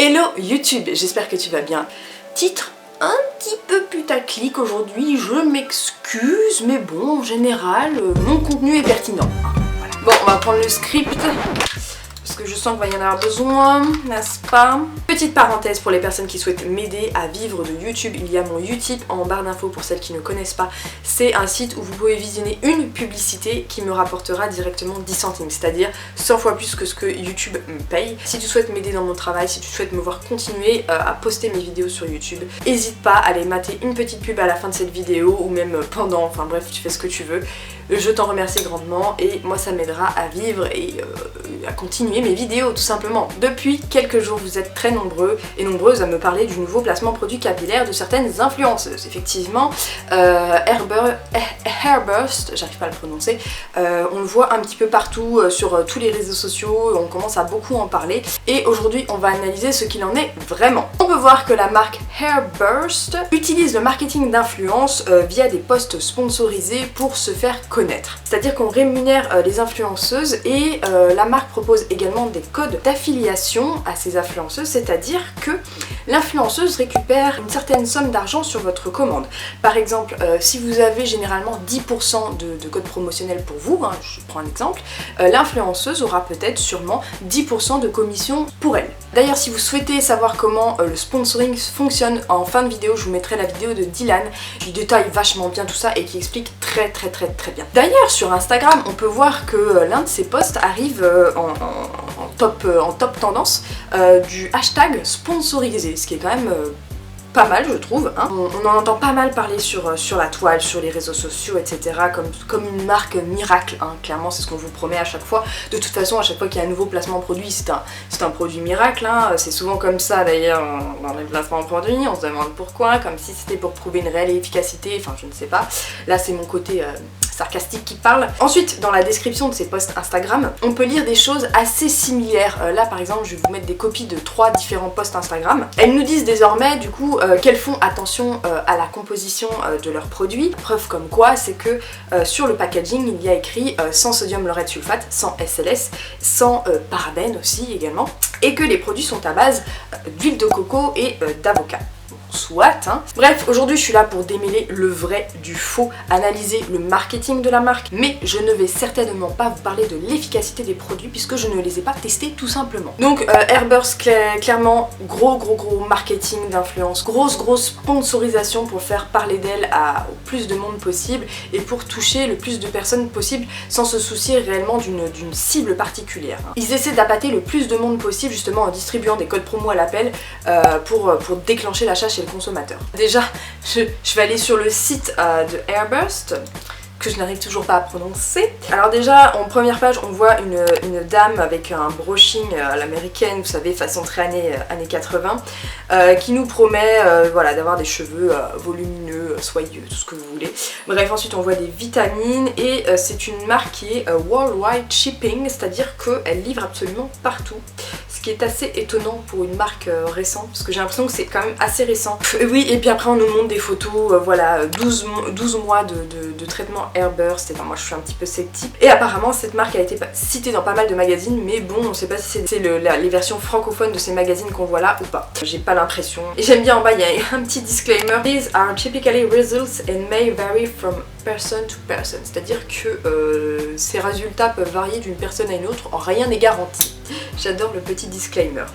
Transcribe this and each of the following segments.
Hello YouTube, j'espère que tu vas bien. Titre un petit peu putaclic aujourd'hui, je m'excuse, mais bon, en général, mon contenu est pertinent. Voilà. Bon, on va prendre le script, parce que je sens qu'il va y en avoir besoin, n'est-ce pas? Petite parenthèse pour les personnes qui souhaitent m'aider à vivre de YouTube, il y a mon Utip en barre d'infos pour celles qui ne connaissent pas. C'est un site où vous pouvez visionner une publicité qui me rapportera directement 10 centimes, c'est-à-dire 100 fois plus que ce que YouTube me paye. Si tu souhaites m'aider dans mon travail, si tu souhaites me voir continuer à poster mes vidéos sur YouTube, n'hésite pas à aller mater une petite pub à la fin de cette vidéo ou même pendant, enfin bref, tu fais ce que tu veux. Je t'en remercie grandement et moi ça m'aidera à vivre et à continuer mes vidéos tout simplement. Depuis quelques jours vous êtes très nombreux et nombreuses à me parler du nouveau placement produit capillaire de certaines influenceuses. Effectivement, Hairburst, j'arrive pas à le prononcer, on le voit un petit peu partout sur tous les réseaux sociaux, on commence à beaucoup en parler et aujourd'hui on va analyser ce qu'il en est vraiment. On peut voir que la marque Hairburst utilise le marketing d'influence via des posts sponsorisés pour se faire connaître. C'est-à-dire qu'on rémunère les influenceuses et la marque propose également des codes d'affiliation à ces influenceuses, c'est-à-dire que l'influenceuse récupère une certaine somme d'argent sur votre commande. Par exemple, si vous avez généralement 10% de code promotionnel pour vous, hein, je prends un exemple, l'influenceuse aura peut-être sûrement 10% de commission pour elle. D'ailleurs, si vous souhaitez savoir comment le sponsoring fonctionne, en fin de vidéo, je vous mettrai la vidéo de Dylan qui détaille vachement bien tout ça et qui explique très bien. D'ailleurs, sur Instagram, on peut voir que l'un de ses posts arrive en top tendance du hashtag sponsorisé, ce qui est quand même pas mal je trouve, hein. On en entend pas mal parler sur la toile, sur les réseaux sociaux, etc. comme une marque miracle, hein. Clairement c'est ce qu'on vous promet à chaque fois. De toute façon, à chaque fois qu'il y a un nouveau placement produit, c'est un produit miracle, hein. C'est souvent comme ça d'ailleurs dans les placements produits, on se demande pourquoi, comme si c'était pour prouver une réelle efficacité, enfin je ne sais pas. Là c'est mon côté sarcastique qui parle. Ensuite, dans la description de ces posts Instagram, on peut lire des choses assez similaires. Là par exemple, je vais vous mettre des copies de 3 différents posts Instagram. Elles nous disent désormais du coup qu'elles font attention à la composition de leurs produits. Preuve comme quoi, c'est que sur le packaging, il y a écrit sans sodium lauryl sulfate, sans SLS, sans parabènes aussi également, et que les produits sont à base d'huile de coco et d'avocat. Soit, hein. Bref, aujourd'hui je suis là pour démêler le vrai du faux, analyser le marketing de la marque, mais je ne vais certainement pas vous parler de l'efficacité des produits puisque je ne les ai pas testés tout simplement. Donc Hairburst, clairement gros marketing d'influence, grosse sponsorisation pour faire parler d'elle au plus de monde possible et pour toucher le plus de personnes possible sans se soucier réellement d'une cible particulière, hein. Ils essaient d'appâter le plus de monde possible justement en distribuant des codes promo à l'appel pour déclencher l'achat chez le consommateur. Déjà, je vais aller sur le site de Hairburst, que je n'arrive toujours pas à prononcer. Alors déjà, en première page, on voit une dame avec un brushing à l'américaine, vous savez, façon très années 80, qui nous promet voilà, d'avoir des cheveux volumineux, soyeux, tout ce que vous voulez. Bref, ensuite on voit des vitamines et c'est une marque qui est worldwide shipping, c'est-à-dire qu'elle livre absolument partout. Ce qui est assez étonnant pour une marque récente, parce que j'ai l'impression que c'est quand même assez récent. Oui, et puis après on nous montre des photos, voilà, 12 mois de traitement Hairburst, et ben moi je suis un petit peu sceptique. Et apparemment cette marque a été citée dans pas mal de magazines, mais bon, on sait pas si c'est les versions francophones de ces magazines qu'on voit là ou pas. J'ai pas l'impression. Et j'aime bien en bas, il y a un petit disclaimer. These are typically results and may vary from person to person. C'est-à-dire que ces résultats peuvent varier d'une personne à une autre, rien n'est garanti. J'adore le petit disclaimer.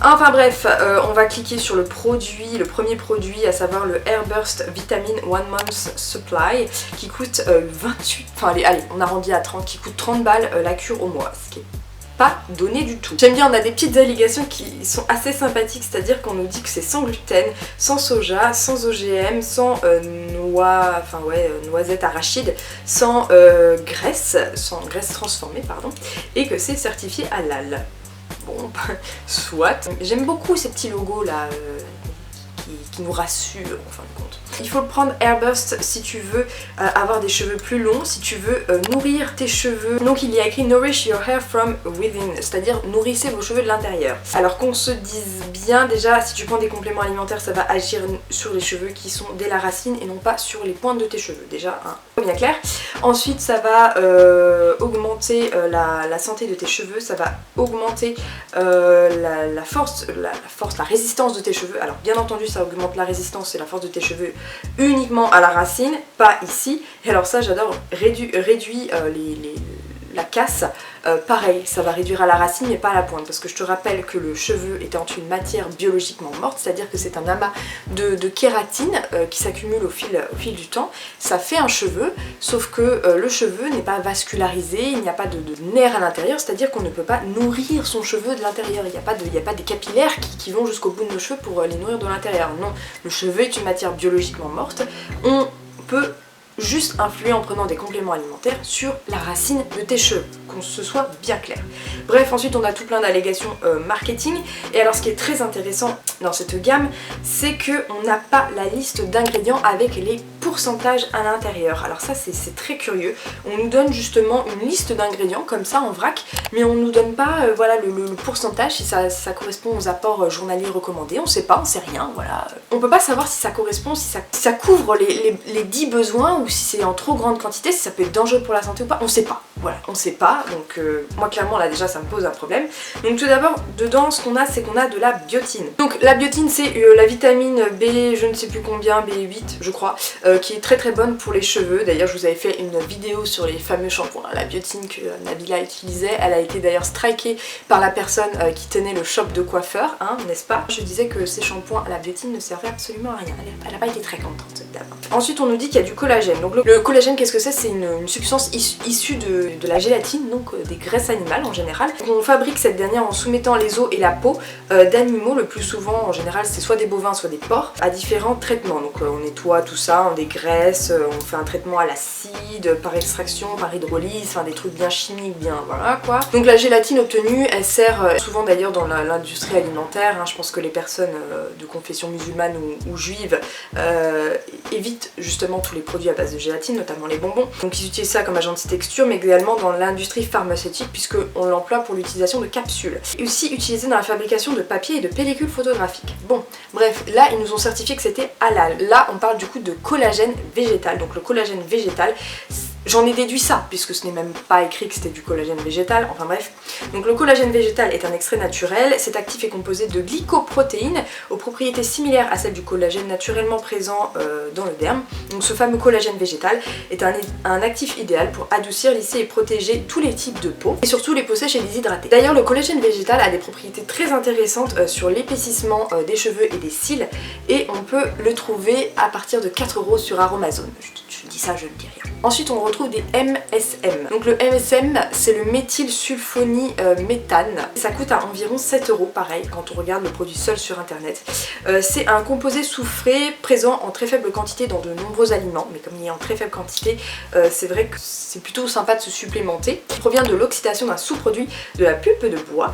Enfin bref, on va cliquer sur le premier produit, à savoir le Hairburst Vitamin One Month Supply, qui coûte 28, enfin allez, on arrondit à 30, qui coûte 30 balles la cure au mois, ce qui est pas donné du tout. J'aime bien, on a des petites allégations qui sont assez sympathiques, c'est-à-dire qu'on nous dit que c'est sans gluten, sans soja, sans OGM, sans noisettes arachides, sans graisse transformée, pardon, et que c'est certifié halal. Bon, soit. J'aime beaucoup ces petits logos là qui nous rassurent en fin de compte. Il faut le prendre Hairburst si tu veux avoir des cheveux plus longs, si tu veux nourrir tes cheveux. Donc il y a écrit Nourish your hair from within, c'est-à-dire nourrissez vos cheveux de l'intérieur. Alors qu'on se dise bien, déjà si tu prends des compléments alimentaires, ça va agir sur les cheveux qui sont dès la racine et non pas sur les pointes de tes cheveux, déjà. Hein. bien clair. Ensuite ça va augmenter la santé de tes cheveux, ça va augmenter la force, la résistance de tes cheveux. Alors bien entendu ça augmente la résistance et la force de tes cheveux uniquement à la racine, pas ici. Et alors ça j'adore, réduit la casse, pareil, ça va réduire à la racine mais pas à la pointe, parce que je te rappelle que le cheveu étant une matière biologiquement morte, c'est-à-dire que c'est un amas de kératine qui s'accumule au fil du temps, ça fait un cheveu, sauf que le cheveu n'est pas vascularisé, il n'y a pas de nerfs à l'intérieur, c'est-à-dire qu'on ne peut pas nourrir son cheveu de l'intérieur, il n'y a pas des capillaires qui vont jusqu'au bout de nos cheveux pour les nourrir de l'intérieur, non, le cheveu est une matière biologiquement morte, on peut juste influer en prenant des compléments alimentaires sur la racine de tes cheveux, qu'on se soit bien clair. Bref, ensuite on a tout plein d'allégations marketing, et alors ce qui est très intéressant dans cette gamme, c'est qu'on n'a pas la liste d'ingrédients avec les pourcentages à l'intérieur. Alors ça c'est très curieux, on nous donne justement une liste d'ingrédients comme ça en vrac, mais on nous donne pas voilà, le pourcentage, si ça correspond aux apports journaliers recommandés, on sait pas, on sait rien, voilà. On peut pas savoir si ça correspond, si ça couvre les 10 besoins, ou si c'est en trop grande quantité, si ça peut être dangereux pour la santé ou pas, on sait pas. Voilà, on sait pas, donc moi clairement là déjà ça me pose un problème. Donc tout d'abord, dedans ce qu'on a, c'est qu'on a de la biotine. Donc la biotine c'est la vitamine B, je ne sais plus combien, B8 je crois, qui est très bonne pour les cheveux. D'ailleurs je vous avais fait une vidéo sur les fameux shampoings, la biotine que Nabila utilisait. Elle a été d'ailleurs strikée par la personne qui tenait le shop de coiffeur, hein, n'est-ce pas? Je disais que ces shampoings à la biotine ne servaient absolument à rien, elle n'a pas été très contente cette dame. Ensuite on nous dit qu'il y a du collagène. Donc le collagène, qu'est-ce que c'est? C'est une substance issue de la gélatine, donc des graisses animales en général. On fabrique cette dernière en soumettant les os et la peau d'animaux, le plus souvent en général c'est soit des bovins soit des porcs, à différents traitements. Donc on nettoie tout ça, on dégraisse, on fait un traitement à l'acide, par extraction, par hydrolyse, enfin des trucs bien chimiques, bien voilà quoi. Donc la gélatine obtenue, elle sert souvent d'ailleurs dans l'industrie alimentaire, hein. Je pense que les personnes de confession musulmane ou juive évitent justement tous les produits à base de gélatine, notamment les bonbons. Donc ils utilisent ça comme agent de texture, mais également dans l'industrie pharmaceutique, puisqu'on l'emploie pour l'utilisation de capsules. Et aussi utilisé dans la fabrication de papier et de pellicules photographiques. Bon, bref, là ils nous ont certifié que c'était halal. Là on parle du coup de collagène végétal. Donc le collagène végétal, j'en ai déduit ça, puisque ce n'est même pas écrit que c'était du collagène végétal, enfin bref. Donc le collagène végétal est un extrait naturel, cet actif est composé de glycoprotéines aux propriétés similaires à celles du collagène naturellement présent dans le derme. Donc ce fameux collagène végétal est un actif idéal pour adoucir, lisser et protéger tous les types de peau, et surtout les peaux sèches et déshydratées. D'ailleurs le collagène végétal a des propriétés très intéressantes sur l'épaississement des cheveux et des cils, et on peut le trouver à partir de 4 € sur Aromazone. Je dis ça, je ne dis rien. Ensuite on retrouve des MSM. Donc le MSM c'est le méthylsulfonyméthane. Ça coûte à environ 7 € pareil quand on regarde le produit seul sur internet. C'est un composé soufré présent en très faible quantité dans de nombreux aliments, mais comme il est en très faible quantité, c'est vrai que c'est plutôt sympa de se supplémenter. Il provient de l'oxydation d'un sous-produit de la pulpe de bois.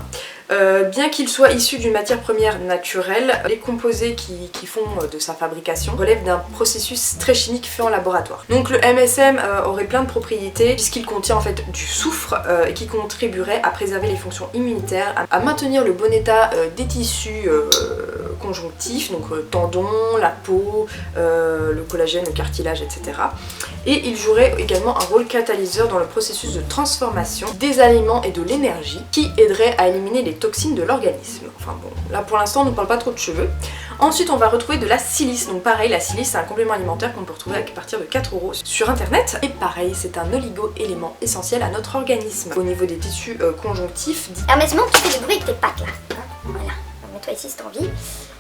Bien qu'il soit issu d'une matière première naturelle, les composés qui font de sa fabrication relèvent d'un processus très chimique fait en laboratoire. Donc le MSM aurait plein de propriétés puisqu'il contient en fait du soufre et qui contribuerait à préserver les fonctions immunitaires, à maintenir le bon état des tissus conjonctifs, donc tendons, la peau, le collagène, le cartilage, etc. Et il jouerait également un rôle catalyseur dans le processus de transformation des aliments et de l'énergie qui aiderait à éliminer les toxines de l'organisme. Enfin bon, là pour l'instant on ne parle pas trop de cheveux. Ensuite on va retrouver de la silice, donc pareil la silice c'est un complément alimentaire qu'on peut retrouver à partir de 4 € sur internet. Et pareil c'est un oligo-élément essentiel à notre organisme. Au niveau des tissus conjonctifs... Hermès, montre, tu fais du bruit avec tes pattes là. Voilà, mets-toi ici si t'as envie.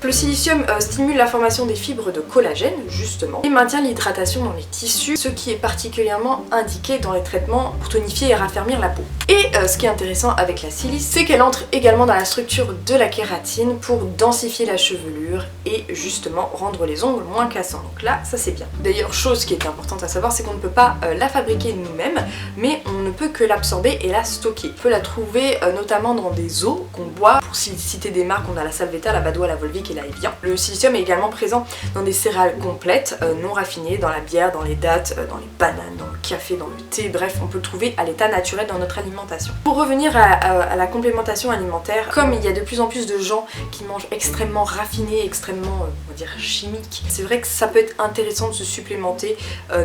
Le silicium stimule la formation des fibres de collagène, justement, et maintient l'hydratation dans les tissus, ce qui est particulièrement indiqué dans les traitements pour tonifier et raffermir la peau. Et ce qui est intéressant avec la silice, c'est qu'elle entre également dans la structure de la kératine pour densifier la chevelure et justement rendre les ongles moins cassants. Donc là, ça c'est bien. D'ailleurs, chose qui est importante à savoir, c'est qu'on ne peut pas la fabriquer nous-mêmes, mais on ne peut que l'absorber et la stocker. On peut la trouver notamment dans des eaux qu'on boit. Pour citer des marques, on a la la Salvetta, la Badois, la Volvic et la Evian. Le silicium est également présent dans des céréales complètes, non raffinées, dans la bière, dans les dattes, dans les bananes, dans le café, dans le thé, bref, on peut le trouver à l'état naturel dans notre alimentation. Pour revenir à la complémentation alimentaire, comme il y a de plus en plus de gens qui mangent extrêmement raffiné, extrêmement, on va dire, chimique, c'est vrai que ça peut être intéressant de se supplémenter,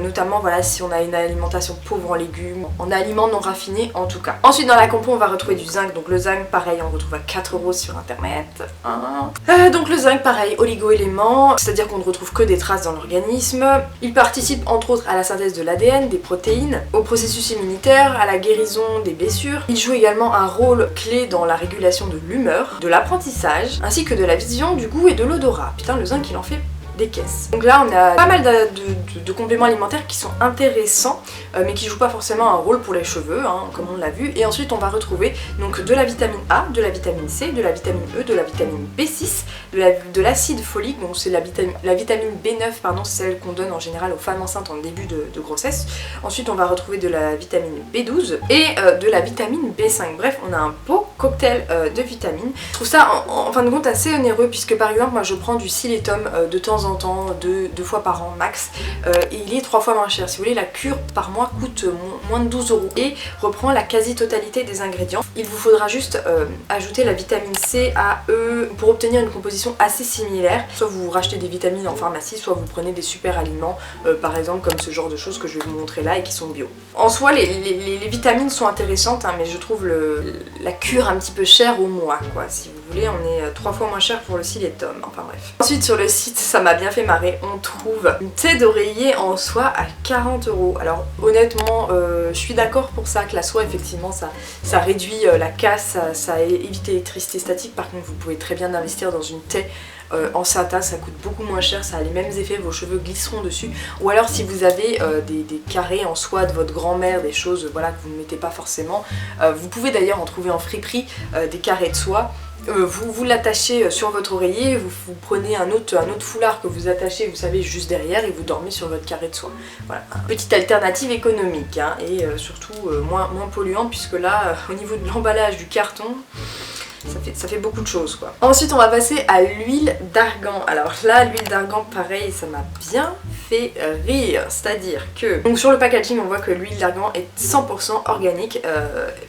notamment voilà, si on a une alimentation pauvre en légumes, en aliments non raffinés en tout cas. Ensuite dans la compo on va retrouver du zinc, donc le zinc pareil on le retrouve à 4 € sur internet. Donc le zinc pareil, oligo-éléments, c'est-à-dire qu'on ne retrouve que des traces dans l'organisme. Il participe entre autres à la synthèse de l'ADN, des protéines, au processus immunitaire, à la guérison des blessures. Il joue également un rôle clé dans la régulation de l'humeur, de l'apprentissage, ainsi que de la vision, du goût et de l'odorat. Putain, le zinc il en fait des caisses. Donc là on a pas mal de compléments alimentaires qui sont intéressants mais qui jouent pas forcément un rôle pour les cheveux hein, comme on l'a vu. Et ensuite on va retrouver donc de la vitamine A, de la vitamine C, de la vitamine E, de la vitamine B6, de l'acide folique, donc c'est la vitamine B9 pardon, c'est celle qu'on donne en général aux femmes enceintes en début de grossesse. Ensuite on va retrouver de la vitamine B12 et de la vitamine B5. Bref on a un beau cocktail de vitamines. Je trouve ça en fin de compte assez onéreux puisque par exemple moi je prends du Siletum de temps en temps, deux fois par an max, et il est 3 fois moins cher. Si vous voulez, la cure par mois coûte moins de 12 € et reprend la quasi-totalité des ingrédients. Il vous faudra juste ajouter la vitamine C, A, E pour obtenir une composition assez similaire. Soit vous rachetez des vitamines en pharmacie, soit vous prenez des super aliments, par exemple comme ce genre de choses que je vais vous montrer là et qui sont bio. En soi, les vitamines sont intéressantes, hein, mais je trouve la cure un petit peu chère au mois, quoi. Si vous voulez, on est 3 fois moins cher pour le Siletum, enfin bref. Ensuite sur le site, ça m'a bien fait marrer, on trouve une thé d'oreiller en soie à 40 €. Alors honnêtement, je suis d'accord pour ça, que la soie effectivement ça réduit la casse, ça évite l'électricité statique. Par contre vous pouvez très bien investir dans une thé en satin, ça coûte beaucoup moins cher, ça a les mêmes effets, vos cheveux glisseront dessus. Ou alors si vous avez des carrés en soie de votre grand-mère, des choses voilà, que vous ne mettez pas forcément, vous pouvez d'ailleurs en trouver en friperie des carrés de soie. Vous l'attachez sur votre oreiller, vous prenez un autre foulard que vous attachez, vous savez, juste derrière et vous dormez sur votre carré de soie. Voilà, petite alternative économique hein, et surtout moins polluant puisque là, au niveau de l'emballage du carton, ça fait beaucoup de choses quoi. Ensuite on va passer à l'huile d'argan. Alors là l'huile d'argan pareil ça m'a bien fait rire, c'est-à-dire que donc sur le packaging on voit que l'huile d'argan est 100% organique,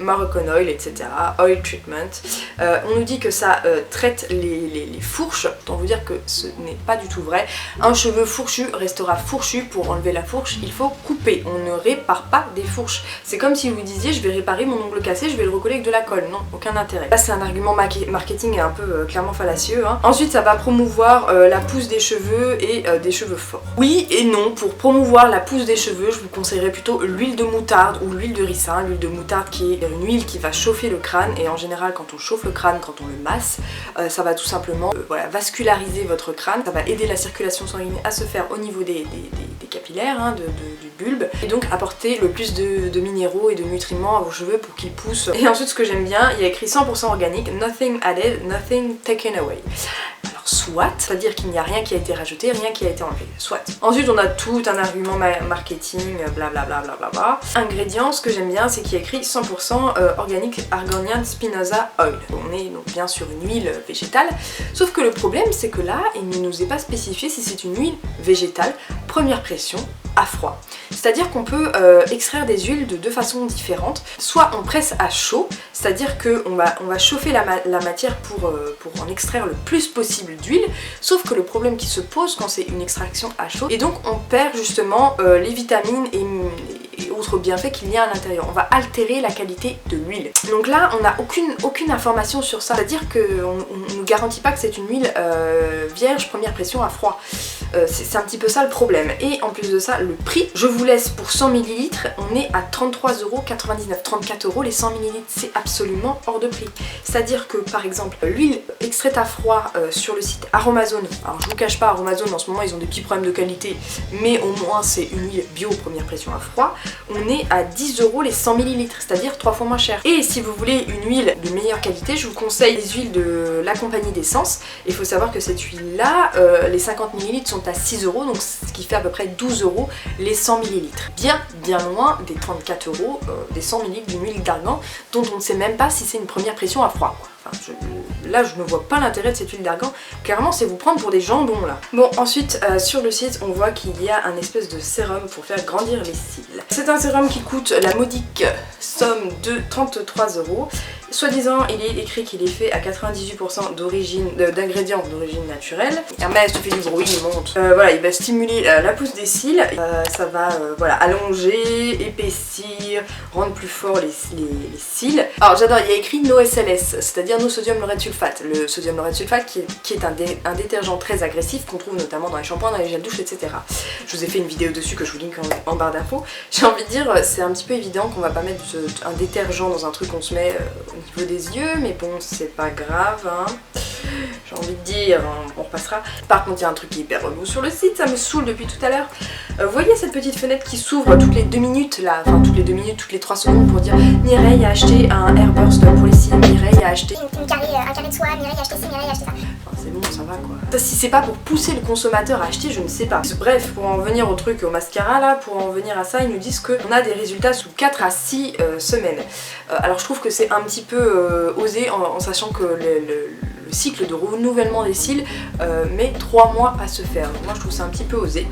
Moroccan oil etc, oil treatment. On nous dit que ça traite les fourches, autant vous dire que ce n'est pas du tout vrai. Un cheveu fourchu restera fourchu, pour enlever la fourche il faut couper, on ne répare pas des fourches. C'est comme si vous disiez je vais réparer mon ongle cassé, je vais le recoller avec de la colle, non, aucun intérêt. Là c'est un argument marketing est un peu clairement fallacieux hein. Ensuite ça va promouvoir la pousse des cheveux et des cheveux forts. Oui et non, pour promouvoir la pousse des cheveux je vous conseillerais plutôt l'huile de moutarde ou l'huile de ricin. L'huile de moutarde qui est une huile qui va chauffer le crâne et en général quand on chauffe le crâne, quand on le masse, ça va tout simplement voilà, vasculariser votre crâne, ça va aider la circulation sanguine à se faire au niveau des capillaires, hein, du bulbe et donc apporter le plus de minéraux et de nutriments à vos cheveux pour qu'ils poussent. Et ensuite ce que j'aime bien, il y a écrit 100% organique, nothing added, nothing taken away. Alors soit, c'est-à-dire qu'il n'y a rien qui a été rajouté, rien qui a été enlevé, soit. Ensuite on a tout un argument marketing, blablabla. Ingrédients, ce que j'aime bien c'est qu'il y a écrit 100% organique arganian spinoza oil. On est donc bien sur une huile végétale, sauf que le problème c'est que là il ne nous est pas spécifié si c'est une huile végétale, première pression, à froid. C'est-à-dire qu'on peut extraire des huiles de deux façons différentes. Soit on presse à chaud, c'est-à-dire qu'on va chauffer la matière pour en extraire le plus possible d'huile, sauf que le problème qui se pose quand c'est une extraction à chaud, et donc on perd justement les vitamines et autres bienfaits qu'il y a à l'intérieur. On va altérer la qualité de l'huile. Donc là on n'a aucune information sur ça, c'est-à-dire qu'on ne nous garantit pas que c'est une huile vierge première pression à froid. C'est un petit peu ça le problème. Et en plus de ça, le prix, je vous laisse pour 100 ml, on est à 33,99 €, 34 €, les 100 ml c'est absolument hors de prix. C'est-à-dire que par exemple l'huile extraite à froid sur le site Aromazone, alors je vous cache pas, Aromazone en ce moment ils ont des petits problèmes de qualité, mais au moins c'est une huile bio première pression à froid, on est à 10 € les 100 ml, c'est-à-dire 3 fois moins cher. Et si vous voulez une huile de meilleure qualité, je vous conseille les huiles de la compagnie d'essence. Il faut savoir que cette huile là, les 50 ml sont à 6 €, donc ce qui fait à peu près 12 € les 100 ml. Bien loin des 34 € des 100 ml d'une huile d'argan dont on ne sait même pas si c'est une première pression à froid. Enfin, là je ne vois pas l'intérêt de cette huile d'argan, clairement c'est vous prendre pour des jambons là. Bon ensuite sur le site on voit qu'il y a un espèce de sérum pour faire grandir les cils. C'est un sérum qui coûte la modique somme de 33 €. Soi-disant il est écrit qu'il est fait à 98% d'ingrédients d'origine naturelle. Hermès te fait du bruit, il monte. Voilà, il va stimuler la pousse des cils, ça va voilà, allonger, épaissir, rendre plus fort les cils. Alors j'adore, il y a écrit NoSLS, c'est-à-dire no sodium laureth sulfate. Le sodium laureth sulfate qui est un détergent très agressif qu'on trouve notamment dans les shampoings, dans les gels douche, etc. Je vous ai fait une vidéo dessus que je vous link en barre d'infos. J'ai envie de dire, c'est un petit peu évident qu'on va pas mettre un détergent dans un truc qu'on se met au niveau des yeux, mais bon c'est pas grave hein. J'ai envie de dire, on repassera. Par contre il y a un truc qui est hyper relou sur le site, ça me saoule depuis tout à l'heure. Vous voyez cette petite fenêtre qui s'ouvre toutes les 2 minutes là, enfin toutes les 2 minutes, toutes les 3 secondes pour dire Mireille a acheté un Airburst pour les cils, Mireille a acheté un carré de soie, Mireille a acheté ci, Mireille a acheté ça. Enfin c'est bon, ça va quoi. Si c'est pas pour pousser le consommateur à acheter, je ne sais pas. Bref, pour en venir au truc, au mascara là, pour en venir à ça, ils nous disent qu'on a des résultats sous 4 à 6 semaines. Alors je trouve que c'est un petit peu osé en sachant que le cycle de renouvellement des cils met 3 mois à se faire. Donc moi je trouve ça un petit peu osé.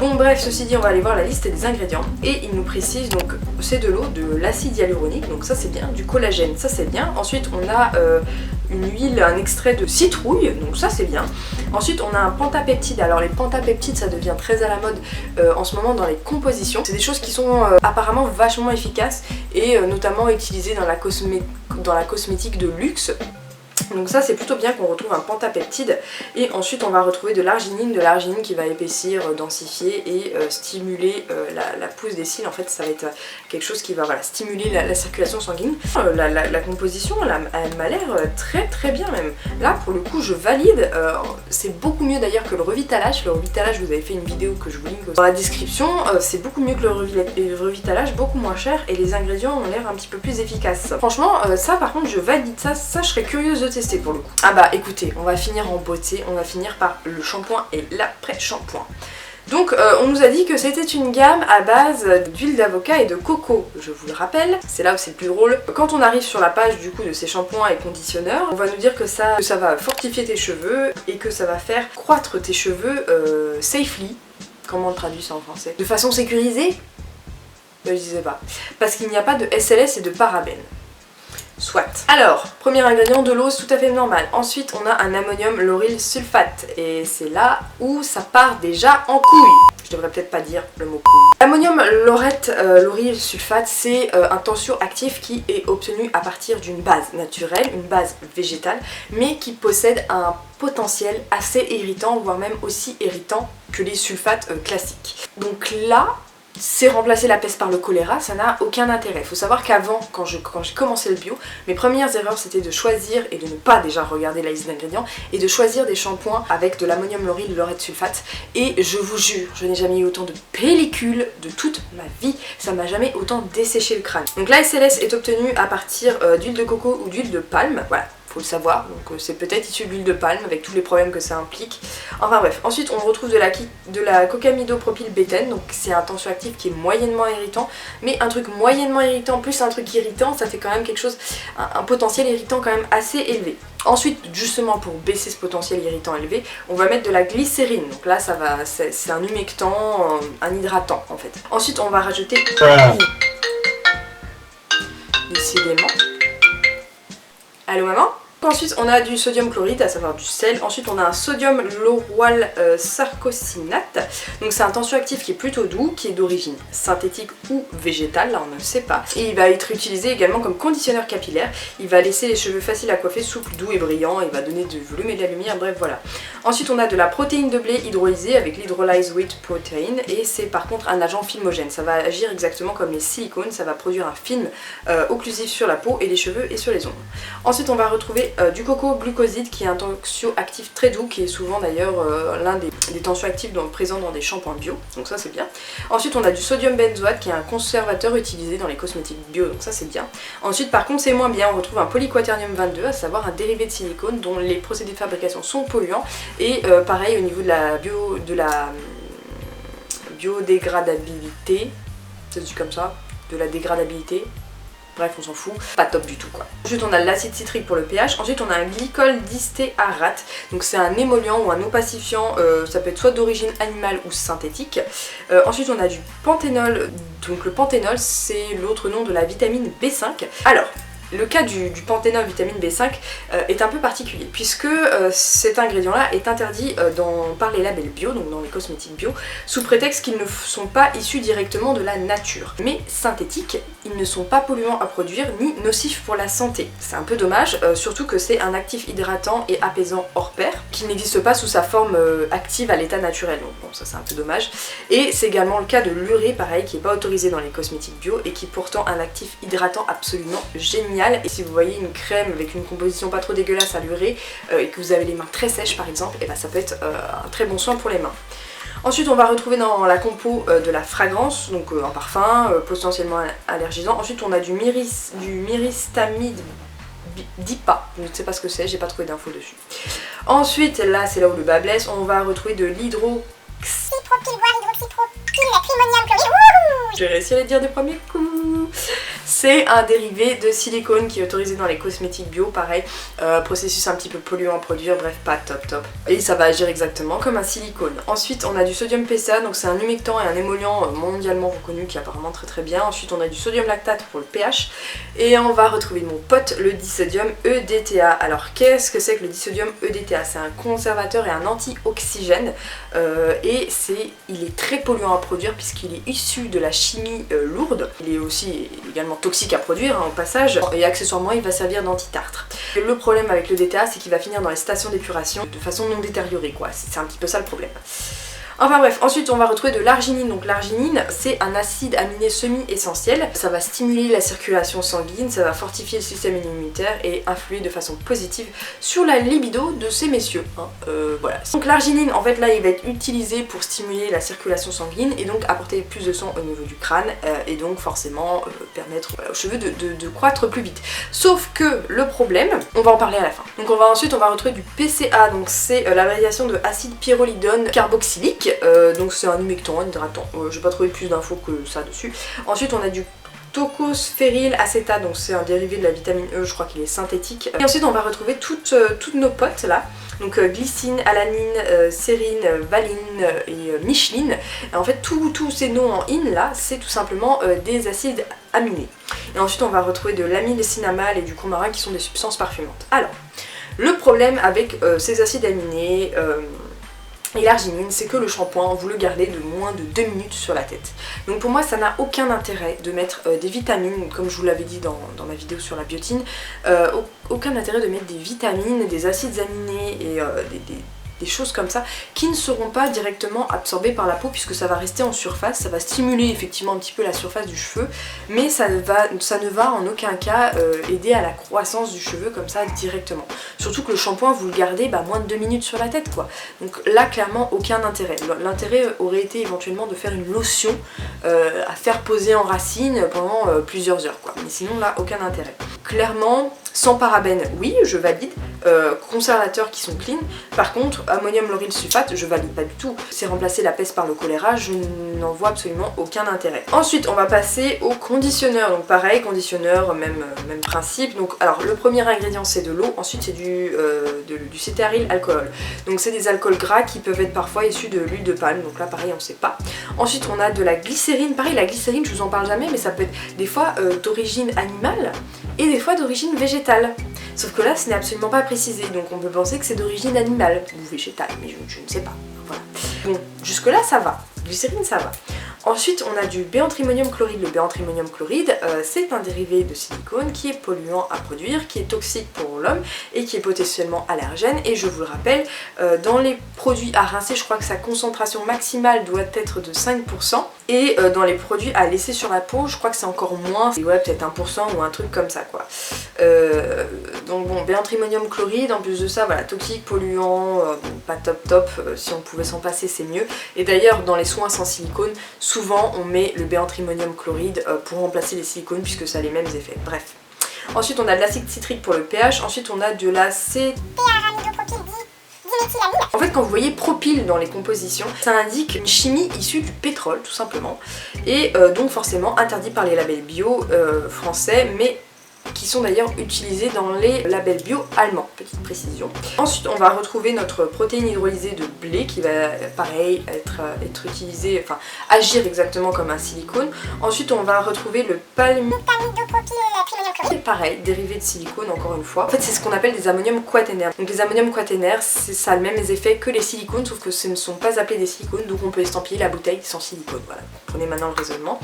Bon bref, ceci dit on va aller voir la liste des ingrédients et il nous précise donc c'est de l'eau, de l'acide hyaluronique, donc ça c'est bien, du collagène, ça c'est bien. Ensuite on a une huile, un extrait de citrouille, donc ça c'est bien. Ensuite on a un pentapeptide, alors les pentapeptides ça devient très à la mode en ce moment dans les compositions. C'est des choses qui sont apparemment vachement efficaces et notamment utilisées dans la cosmétique de luxe. Donc ça c'est plutôt bien qu'on retrouve un pentapeptide et ensuite on va retrouver de l'arginine qui va épaissir, densifier et stimuler la pousse des cils. En fait ça va être quelque chose qui va voilà, stimuler la circulation sanguine. La composition elle m'a l'air très bien même. Là pour le coup je valide, c'est beaucoup mieux d'ailleurs que le Revitalage. Le Revitalage vous avez fait une vidéo que je vous link dans la description, c'est beaucoup mieux que le Revitalage, beaucoup moins cher et les ingrédients ont l'air un petit peu plus efficaces. Franchement ça par contre je valide ça je serais curieuse de tester pour le coup. Ah bah écoutez, on va finir en beauté, on va finir par le shampoing et l'après-shampoing. Donc on nous a dit que c'était une gamme à base d'huile d'avocat et de coco, je vous le rappelle, c'est là où c'est le plus drôle. Quand on arrive sur la page du coup de ces shampoings et conditionneurs, on va nous dire que ça va fortifier tes cheveux et que ça va faire croître tes cheveux safely. Comment on traduit ça en français? De façon sécurisée? Je disais pas. Parce qu'il n'y a pas de SLS et de parabènes. Soit. Alors, premier ingrédient, de l'eau, c'est tout à fait normal. Ensuite, on a un ammonium lauryl sulfate. Et c'est là où ça part déjà en couille. Je devrais peut-être pas dire le mot couille. L'ammonium lauryl sulfate, c'est un tensioactif qui est obtenu à partir d'une base naturelle, une base végétale, mais qui possède un potentiel assez irritant, voire même aussi irritant que les sulfates classiques. Donc là, c'est remplacer la peste par le choléra, ça n'a aucun intérêt. Il faut savoir qu'avant, quand j'ai commencé le bio, mes premières erreurs c'était de choisir et de ne pas déjà regarder la liste d'ingrédients et de choisir des shampoings avec de l'ammonium lauryl laureth sulfate. Et je vous jure, je n'ai jamais eu autant de pellicules de toute ma vie, ça m'a jamais autant desséché le crâne. Donc la SLS est obtenue à partir d'huile de coco ou d'huile de palme, voilà. Faut le savoir, donc c'est peut-être issu de l'huile de palme avec tous les problèmes que ça implique. Enfin bref, ensuite on retrouve de la cocamidopropylbétène, donc c'est un tensioactif qui est moyennement irritant, mais un truc moyennement irritant plus un truc irritant, ça fait quand même quelque chose, un potentiel irritant quand même assez élevé. Ensuite, justement pour baisser ce potentiel irritant élevé, on va mettre de la glycérine, donc là ça va, c'est un humectant, un hydratant en fait. Ensuite on va rajouter décidément. Allô maman? Ensuite on a du sodium chloride, à savoir du sel. Ensuite on a un sodium lauryl sarcosinate. Donc c'est un tensioactif qui est plutôt doux, qui est d'origine synthétique ou végétale, là on ne sait pas. Et il va être utilisé également comme conditionneur capillaire. Il va laisser les cheveux faciles à coiffer, souples, doux et brillants. Il va donner du volume et de la lumière, bref voilà. Ensuite on a de la protéine de blé hydrolysée avec l'hydrolyzed wheat protein. Et c'est par contre un agent filmogène. Ça va agir exactement comme les silicones, ça va produire un film occlusif sur la peau et les cheveux et sur les ongles. Ensuite on va retrouver du coco glucoside qui est un tensioactif très doux, qui est souvent d'ailleurs l'un des tensioactifs présents dans des shampoings bio, donc ça c'est bien. Ensuite on a du sodium benzoate qui est un conservateur utilisé dans les cosmétiques bio, donc ça c'est bien. Ensuite par contre c'est moins bien, on retrouve un polyquaternium 22, à savoir un dérivé de silicone dont les procédés de fabrication sont polluants et pareil au niveau de la biodégradabilité, ça se dit comme ça, de la dégradabilité. Bref, on s'en fout, pas top du tout quoi. Ensuite on a l'acide citrique pour le pH, ensuite on a un glycol distéarate, donc c'est un émollient ou un opacifiant, ça peut être soit d'origine animale ou synthétique. Ensuite on a du panthénol, donc le panthénol c'est l'autre nom de la vitamine B5. Alors, le cas du panthénol vitamine B5 est un peu particulier puisque cet ingrédient-là est interdit par les labels bio, donc dans les cosmétiques bio, sous prétexte qu'ils ne sont pas issus directement de la nature. Mais synthétiques, ils ne sont pas polluants à produire ni nocifs pour la santé. C'est un peu dommage, surtout que c'est un actif hydratant et apaisant hors pair, qui n'existe pas sous sa forme active à l'état naturel, donc bon ça c'est un peu dommage. Et c'est également le cas de l'urée, pareil, qui n'est pas autorisé dans les cosmétiques bio et qui est pourtant un actif hydratant absolument génial. Et si vous voyez une crème avec une composition pas trop dégueulasse à l'urée et que vous avez les mains très sèches par exemple, et ben ça peut être un très bon soin pour les mains. Ensuite on va retrouver dans la compo de la fragrance, donc un parfum potentiellement allergisant. Ensuite on a du myristamide DIPA, je ne sais pas ce que c'est, j'ai pas trouvé d'infos dessus. Ensuite là c'est là où le bas blesse, on va retrouver de j'ai réussi à le dire du premier coup. C'est un dérivé de silicone qui est autorisé dans les cosmétiques bio, pareil, processus un petit peu polluant à produire, bref, pas top. Et ça va agir exactement comme un silicone. Ensuite, on a du sodium PCA, donc c'est un humectant et un émollient mondialement reconnu qui est apparemment très bien. Ensuite, on a du sodium lactate pour le pH. Et on va retrouver mon pote, le disodium EDTA. Alors, qu'est-ce que c'est que le disodium EDTA? C'est un conservateur et un antioxygène. Et il est très polluant à produire puisqu'il est issu de la chimie lourde. Il est aussi également toxique à produire au passage, et accessoirement il va servir d'antitartre. Le problème avec le DTA, c'est qu'il va finir dans les stations d'épuration de façon non détériorée quoi, c'est un petit peu ça le problème. Enfin bref, ensuite on va retrouver de l'arginine. Donc l'arginine, c'est un acide aminé semi-essentiel. Ça va stimuler la circulation sanguine, ça va fortifier le système immunitaire et influer de façon positive sur la libido de ces messieurs. Voilà. Donc l'arginine, en fait là, il va être utilisé pour stimuler la circulation sanguine et donc apporter plus de sang au niveau du crâne et donc forcément permettre aux cheveux de croître plus vite. Sauf que le problème, on va en parler à la fin. Donc ensuite on va retrouver du PCA, donc c'est l'abréviation de acide pyrrolidone carboxylique. Donc c'est un humectant, un hydratant, j'ai pas trouvé plus d'infos que ça dessus. Ensuite on a du tocosphéryl acétate, donc c'est un dérivé de la vitamine E, je crois qu'il est synthétique. Et ensuite on va retrouver toutes nos potes là, donc glycine, alanine, sérine, valine et micheline. Et en fait tous ces noms en in là, c'est tout simplement des acides aminés. Et ensuite on va retrouver de l'amyle cinnamale et du coumarin qui sont des substances parfumantes. Alors, le problème avec ces acides aminés et l'arginine, c'est que le shampoing, vous le gardez de moins de 2 minutes sur la tête. Donc pour moi, ça n'a aucun intérêt de mettre des vitamines, comme je vous l'avais dit dans ma vidéo sur la biotine, aucun intérêt de mettre des vitamines, des acides aminés et des choses comme ça qui ne seront pas directement absorbées par la peau puisque ça va rester en surface, ça va stimuler effectivement un petit peu la surface du cheveu, mais ça ne va en aucun cas aider à la croissance du cheveu comme ça directement. Surtout que le shampoing vous le gardez moins de 2 minutes sur la tête quoi. Donc là clairement aucun intérêt. L'intérêt aurait été éventuellement de faire une lotion à faire poser en racine pendant plusieurs heures quoi. Mais sinon là aucun intérêt. Clairement, sans parabènes, oui, je valide. Conservateurs qui sont clean. Par contre, ammonium lauryl sulfate, je valide pas du tout. C'est remplacer la peste par le choléra, je n'en vois absolument aucun intérêt. Ensuite, on va passer au conditionneur. Donc pareil, conditionneur, même principe. Donc alors, le premier ingrédient c'est de l'eau. Ensuite, c'est du cétaryl alcool. Donc c'est des alcools gras qui peuvent être parfois issus de l'huile de palme. Donc là, pareil, on sait pas. Ensuite, on a de la glycérine. Pareil, la glycérine, je vous en parle jamais, mais ça peut être des fois d'origine animale et des fois d'origine végétale. Sauf que là, ce n'est absolument pas précisé, donc on peut penser que c'est d'origine animale ou végétale, mais je ne sais pas. Voilà. Bon, jusque là, ça va. Glycérine, ça va. Ensuite, on a du béantrimonium chloride. Le béantrimonium chloride, c'est un dérivé de silicone qui est polluant à produire, qui est toxique pour l'homme et qui est potentiellement allergène. Et je vous le rappelle, dans les produits à rincer, je crois que sa concentration maximale doit être de 5%. Et dans les produits à laisser sur la peau, je crois que c'est encore moins, ouais, peut-être 1% ou un truc comme ça quoi. Donc bon, béantrimonium chloride, en plus de ça, voilà, toxique, polluant, pas top, si on pouvait s'en passer c'est mieux. Et d'ailleurs, dans les soins sans silicone, souvent on met le béantrimonium chloride pour remplacer les silicones puisque ça a les mêmes effets. Bref. Ensuite on a de l'acide citrique pour le pH, ensuite on a de la méthylamine. En fait, quand vous voyez propyle dans les compositions, ça indique une chimie issue du pétrole tout simplement, et donc forcément interdit par les labels bio français, mais qui sont d'ailleurs utilisés dans les labels bio allemands, petite précision. Ensuite on va retrouver notre protéine hydrolysée de blé qui va pareil être utilisée, enfin agir exactement comme un silicone. Ensuite on va retrouver le palmidopropylène, pareil, dérivé de silicone encore une fois. En fait c'est ce qu'on appelle des ammonium quaternaires. Donc les ammonium quaternaires, ça a le même effet que les silicones, sauf que ce ne sont pas appelés des silicones, donc on peut estampiller la bouteille sans silicone. Voilà, prenez maintenant le raisonnement.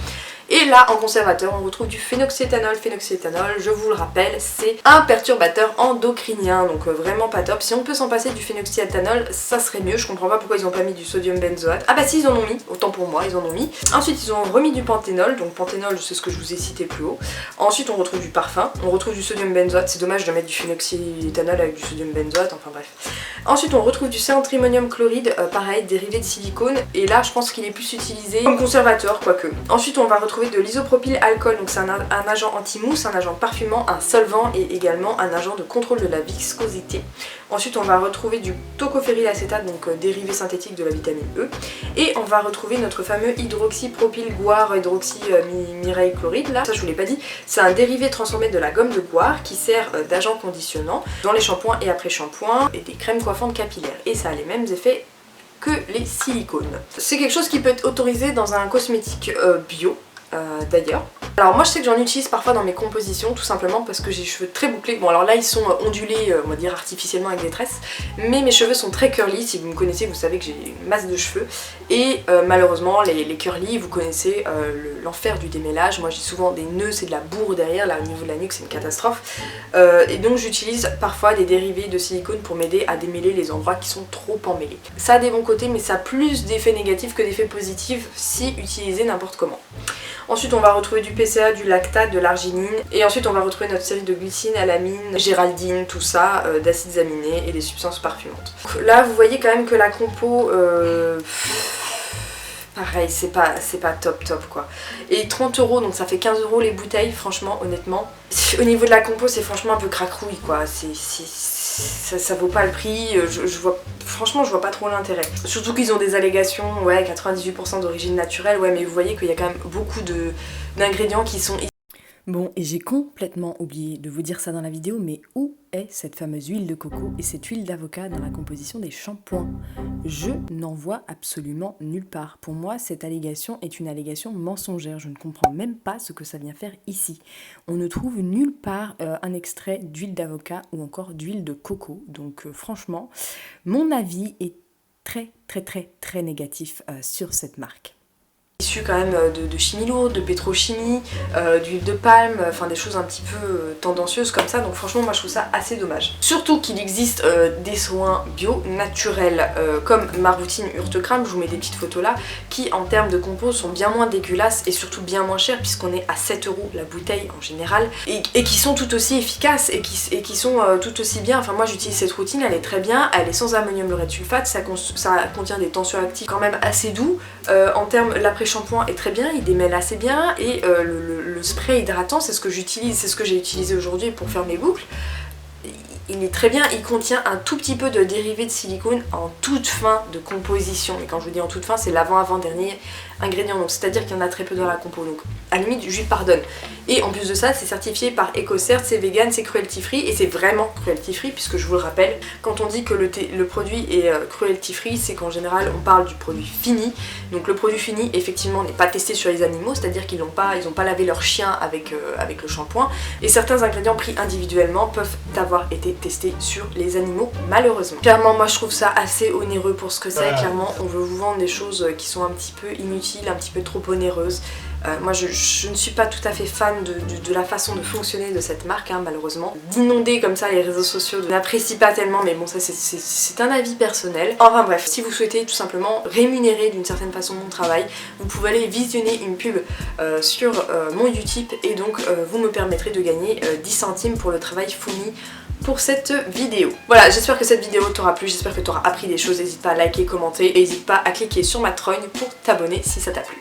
Et là, en conservateur, on retrouve du phénoxyéthanol. Phénoxyéthanol, je vous le rappelle, c'est un perturbateur endocrinien, donc vraiment pas top. Si on peut s'en passer du phénoxyéthanol, ça serait mieux. Je comprends pas pourquoi ils ont pas mis du sodium benzoate. Ah bah si, ils en ont mis, autant pour moi, ils en ont mis. Ensuite, ils ont remis du panthénol, donc panthénol, c'est ce que je vous ai cité plus haut. Ensuite, on retrouve du parfum, on retrouve du sodium benzoate. C'est dommage de mettre du phénoxyéthanol avec du sodium benzoate, enfin bref. Ensuite, on retrouve du céantrimonium chloride, pareil, dérivé de silicone. Et là, je pense qu'il est plus utilisé comme conservateur, quoique. Ensuite, on va retrouver de l'isopropyl alcool, donc c'est un agent anti-mousse, un agent parfumant, un solvant et également un agent de contrôle de la viscosité. Ensuite on va retrouver du tocophéryl acétate, donc dérivé synthétique de la vitamine E, et on va retrouver notre fameux hydroxypropyl guar hydroxymireille chloride, là, ça je vous l'ai pas dit, c'est un dérivé transformé de la gomme de guar qui sert d'agent conditionnant dans les shampoings et après-shampoings et des crèmes coiffantes capillaires, et ça a les mêmes effets que les silicones. C'est quelque chose qui peut être autorisé dans un cosmétique bio, d'ailleurs. Alors moi je sais que j'en utilise parfois dans mes compositions tout simplement parce que j'ai les cheveux très bouclés. Bon alors là ils sont ondulés on va dire artificiellement avec des tresses, mais mes cheveux sont très curly. Si vous me connaissez vous savez que j'ai une masse de cheveux et malheureusement les curly vous connaissez l'enfer du démêlage. Moi j'ai souvent des nœuds, c'est de la bourre derrière, là au niveau de la nuque c'est une catastrophe, et donc j'utilise parfois des dérivés de silicone pour m'aider à démêler les endroits qui sont trop emmêlés. Ça a des bons côtés mais ça a plus d'effets négatifs que d'effets positifs si utilisé n'importe comment. Ensuite on va retrouver du PCA, du lactate, de l'arginine, et ensuite on va retrouver notre série de glycine, alamine, géraldine, tout ça, d'acides aminés et des substances parfumantes. Donc là vous voyez quand même que la compo, pareil, c'est pas top quoi. Et 30 €, donc ça fait 15 € les bouteilles, franchement, honnêtement. Au niveau de la compo c'est franchement un peu cracrouille quoi, ça vaut pas le prix, franchement je vois pas trop l'intérêt. Surtout qu'ils ont des allégations, ouais 98% d'origine naturelle, ouais mais vous voyez qu'il y a quand même beaucoup d'ingrédients qui sont... Bon, et j'ai complètement oublié de vous dire ça dans la vidéo, mais où est cette fameuse huile de coco et cette huile d'avocat dans la composition des shampoings? Je n'en vois absolument nulle part. Pour moi, cette allégation est une allégation mensongère. Je ne comprends même pas ce que ça vient faire ici. On ne trouve nulle part un extrait d'huile d'avocat ou encore d'huile de coco. Donc franchement, mon avis est très négatif sur cette marque. Issu quand même de chimie lourde, de pétrochimie, d'huile de palme, enfin des choses un petit peu tendancieuses comme ça, donc franchement moi je trouve ça assez dommage. Surtout qu'il existe des soins bio naturels comme ma routine Urtecrame, je vous mets des petites photos là, qui en termes de compos sont bien moins dégueulasses et surtout bien moins chères puisqu'on est à 7 € la bouteille en général, et qui sont tout aussi efficaces et qui sont tout aussi bien. Enfin moi j'utilise cette routine, elle est très bien, elle est sans ammonium laureth sulfate, ça contient des tensioactifs quand même assez doux, en termes l'après-shampoing est très bien, il démêle assez bien, et le spray hydratant c'est ce que j'utilise, c'est ce que j'ai utilisé aujourd'hui pour faire mes boucles. Il est très bien, il contient un tout petit peu de dérivé de silicone en toute fin de composition, et quand je vous dis en toute fin c'est l'avant-avant-dernier ingrédient, donc c'est-à-dire qu'il y en a très peu dans la compo, donc à la limite je lui pardonne. Et en plus de ça c'est certifié par EcoCert, c'est vegan, c'est cruelty free, et c'est vraiment cruelty free puisque je vous le rappelle, quand on dit que le produit est cruelty free, c'est qu'en général on parle du produit fini. Donc le produit fini effectivement n'est pas testé sur les animaux, c'est-à-dire qu'ils n'ont pas lavé leur chien avec le shampoing, et certains ingrédients pris individuellement peuvent avoir été testés sur les animaux malheureusement. Clairement moi je trouve ça assez onéreux pour ce que c'est, clairement on veut vous vendre des choses qui sont un petit peu inutiles, un petit peu trop onéreuses. Moi je ne suis pas tout à fait fan de la façon de fonctionner de cette marque hein, malheureusement. D'inonder comme ça les réseaux sociaux, je n'apprécie pas tellement, mais bon ça c'est un avis personnel. Enfin bref, si vous souhaitez tout simplement rémunérer d'une certaine façon mon travail, vous pouvez aller visionner une pub sur mon Utip, et donc vous me permettrez de gagner 10 centimes pour le travail fourni pour cette vidéo. Voilà, j'espère que cette vidéo t'aura plu, j'espère que t'auras appris des choses, n'hésite pas à liker, commenter, et n'hésite pas à cliquer sur ma trogne pour t'abonner si ça t'a plu.